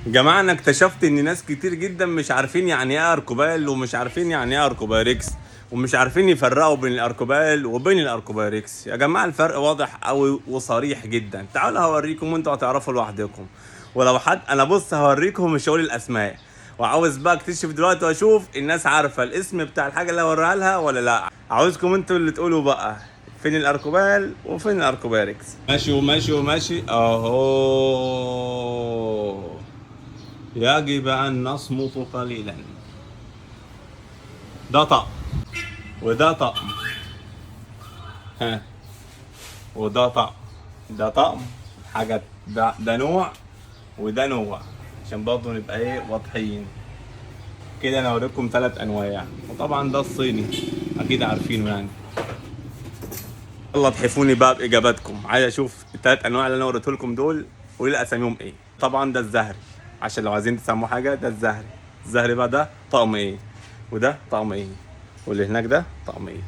جماعة انا اكتشفت ان ناس كتير جدا مش عارفين يعني ايه اركوبال، ومش عارفين يعني ايه اركوبايركس، ومش عارفين يفرقوا بين الاركوبال وبين الاركوبايركس. يا جماعة الفرق واضح قوي وصريح جدا، تعالوا هوريكم وانتوا هتعرفوا لوحدكم. ولو حد انا بص هوريكم مش هقول الاسماء، وعاوز بقى اكتشف دلوقتي واشوف الناس عارفة الاسم بتاع الحاجة اللي هوريها لها ولا لا. عاوزكم انتوا اللي تقولوا بقى فين الاركوبال وفين الاركوبايركس. ماشي وماشي وماشي اهو. يجب أن نصمت قليلا. ده طقم وده طقم. ها، وده طقم. ده طقم حاجة، ده نوع وده نوع، عشان برضه نبقى ايه واضحين كده. انا اوريكم 3 انواع، وطبعا ده الصيني اكيد عارفينه يعني. يلا تحفوني بقى باجاباتكم، عايز اشوف ال3 انواع اللي انا وريته لكم دول وايه اساميهم ايه. طبعا ده الزهري، عشان لو عايزين تسموا حاجه ده الزهري. الزهري بقى ده طقم ايه، وده طقم ايه، واللي هناك ده طقم ايه.